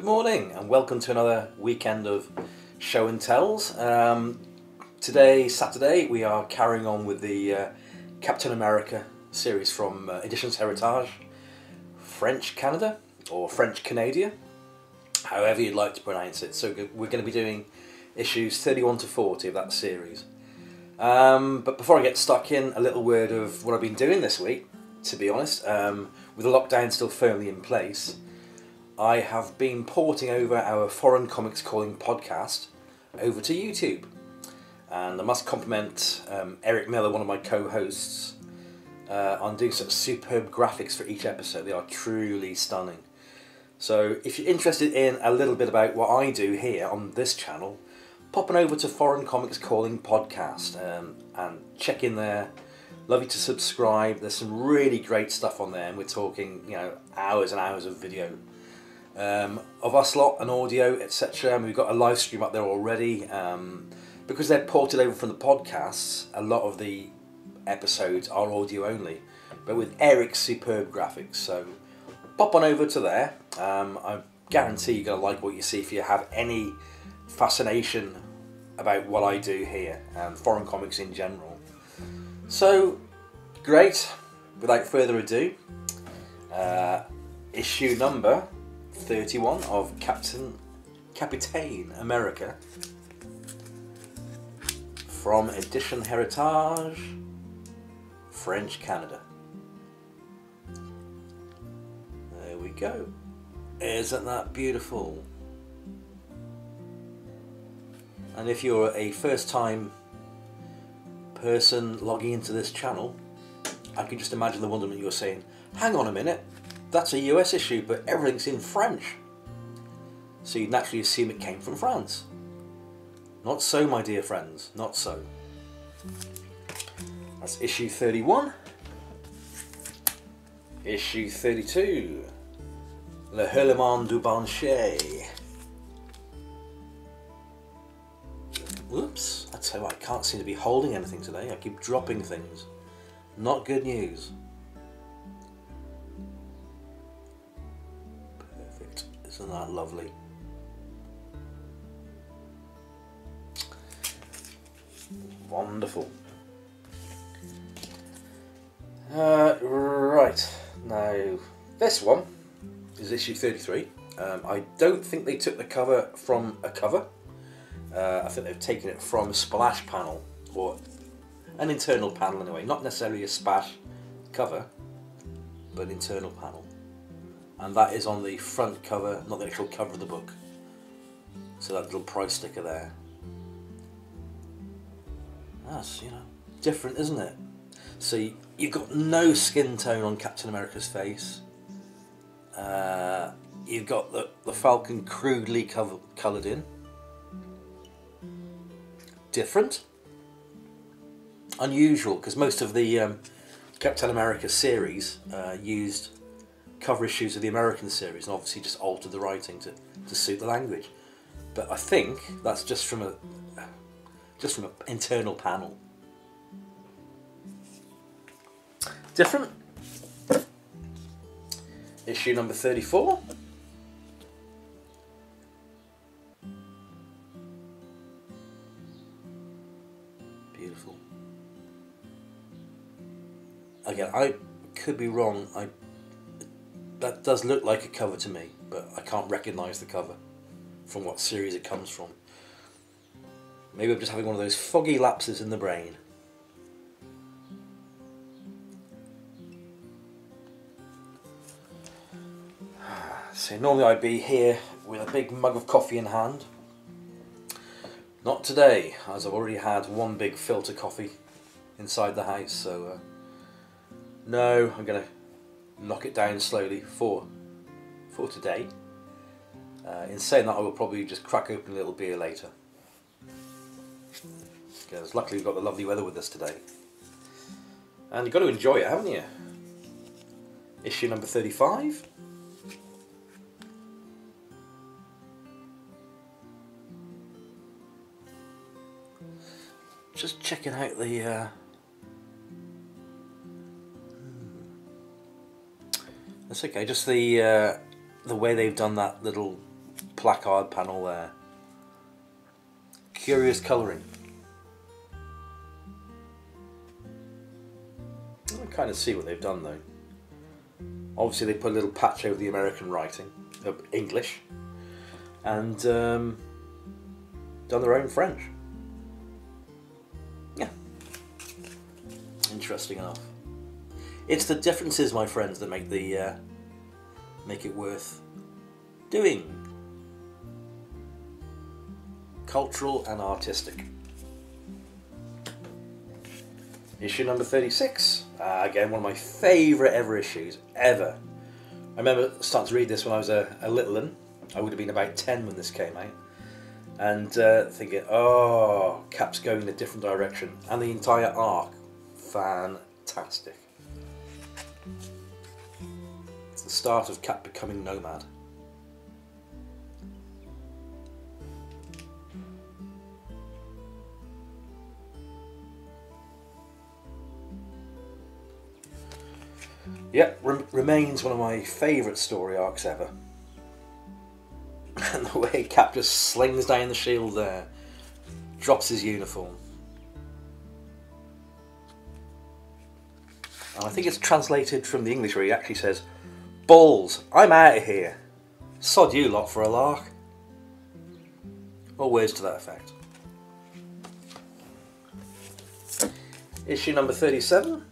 morning and welcome to another weekend of show and tells. Today, Saturday, we are carrying on with the Captain America series from Editions Heritage, French Canada, or French Canada, however you'd like to pronounce it. So we're going to be doing issues 31 to 40 of that series. But before I get stuck in, a little word of what I've been doing this week, to be honest. With the lockdown still firmly in place, I have been porting over our Foreign Comics Calling podcast over to YouTube. And I must compliment Eric Miller, one of my co-hosts, on doing such superb graphics for each episode. They are truly stunning. So if you're interested in a little bit about what I do here on this channel, pop on over to Foreign Comics Calling podcast and check in there. Love you to subscribe. There's some really great stuff on there, and we're talking, hours and hours of video of us lot and audio, etc. And we've got a live stream up there already. Because they're ported over from the podcasts, a lot of the episodes are audio only, but with Eric's superb graphics. So pop on over to there. I guarantee you're going to like what you see if you have any fascination about what I do here and foreign comics in general. So great, without further ado, issue number 31 of Capitaine America from Edition Heritage, French Canada. There we go. Isn't that beautiful? And if you're a first time person logging into this channel, I can just imagine the wonderment you're saying, hang on a minute, that's a US issue, but everything's in French. So you'd naturally assume it came from France. Not so, my dear friends, not so. That's issue 31. Issue 32. Le Hurlement du Bancher. Whoops, I tell you what, I can't seem to be holding anything today. I keep dropping things. Not good news. Perfect, isn't that lovely? Wonderful. Right, now this one is issue 33. I don't think they took the cover from a cover. I think they've taken it from a splash panel, or an internal panel anyway, not necessarily a splash cover, but an internal panel. And that is on the front cover, not the actual cover of the book. So that little price sticker there. That's, different, isn't it? So you've got no skin tone on Captain America's face. You've got the Faucon crudely coloured in. Different. Unusual, because most of the Captain America series used cover issues of the American series and obviously just altered the writing to suit the language. But I think that's just from an internal panel. Different. Issue number 34. Beautiful. Again, I could be wrong. That does look like a cover to me, but I can't recognise the cover from what series it comes from. Maybe I'm just having one of those foggy lapses in the brain. So normally I'd be here with a big mug of coffee in hand. Not today, as I've already had one big filter coffee inside the house, so no, I'm going to knock it down slowly for today. In saying that, I will probably just crack open a little beer later. Because luckily we've got the lovely weather with us today. And you've got to enjoy it, haven't you? Issue number 35. Just checking out the that's okay, just the way they've done that little placard panel there. Curious colouring. I kind of see what they've done though. Obviously they put a little patch over the American writing of English and done their own French. Yeah. Interesting enough. It's the differences, my friends, that make make it worth doing. Cultural and artistic. Issue number 36. Again, one of my favourite ever issues, ever. I remember starting to read this when I was a little one. I would have been about 10 when this came out. And thinking, oh, Cap's going in a different direction. And the entire arc, fantastic. It's the start of Cap becoming Nomad. Yep, remains one of my favourite story arcs ever. And the way Cap just slings down the shield there, drops his uniform. And I think it's translated from the English where he actually says, "Balls, I'm out of here. Sod you lot for a lark." Or words to that effect. Issue number 37.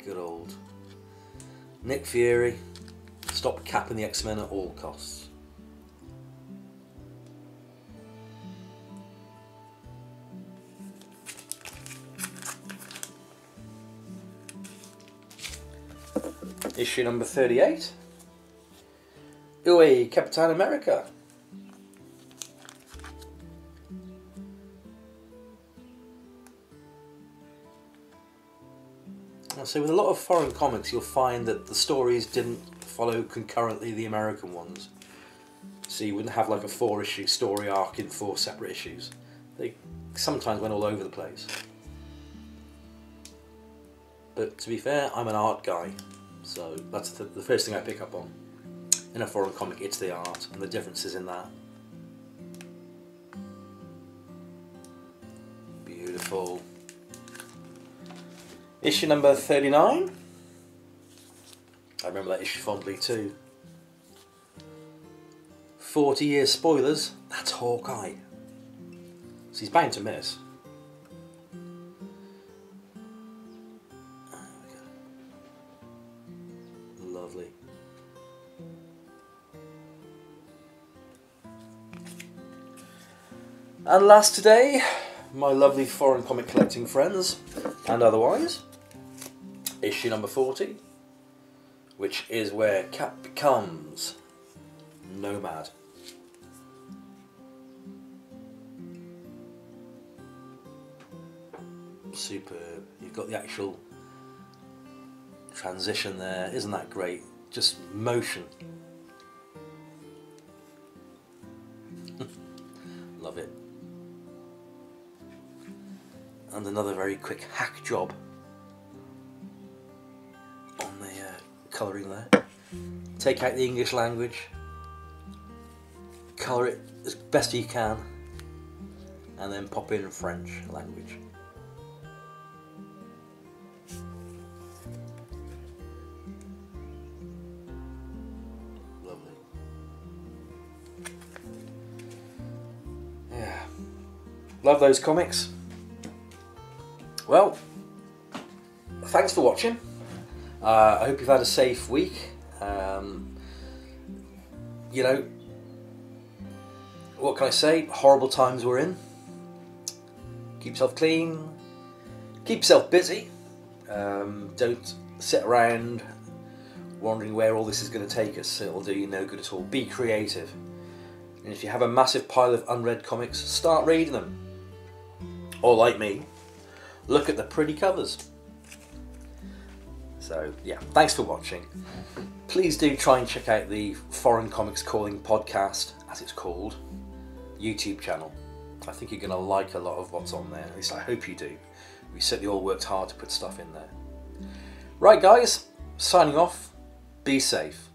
Good old Nick Fury. Stop Cap and the X-Men at all costs. Issue number 38. Ooh, Capitaine America. So with a lot of foreign comics, you'll find that the stories didn't follow concurrently the American ones. So you wouldn't have like a 4-issue story arc in 4 separate issues. They sometimes went all over the place. But to be fair, I'm an art guy, so that's the first thing I pick up on. In a foreign comic, it's the art and the differences in that. Beautiful. Issue number 39. I remember that issue fondly too. 40-year spoilers, that's Hawkeye. So he's bound to miss. Lovely. And last today, my lovely foreign comic collecting friends, and otherwise, issue number 40, which is where Cap becomes Nomad. Superb. You've got the actual transition there, isn't that great? Just motion. Love it. And another very quick hack job on the colouring there. Take out the English language, colour it as best you can, and then pop in French language. Lovely. Yeah. Love those comics. Well, thanks for watching. I hope you've had a safe week. You know, what can I say? Horrible times we're in. Keep yourself clean. Keep yourself busy. Don't sit around wondering where all this is going to take us. It'll do you no good at all. Be creative. And if you have a massive pile of unread comics, start reading them. Or like me, look at the pretty covers. So yeah, thanks for watching. Please do try and check out the Foreign Comics Calling podcast, as it's called, YouTube channel. I think you're going to like a lot of what's on there. At least I hope you do. We certainly all worked hard to put stuff in there. Right guys, signing off. Be safe.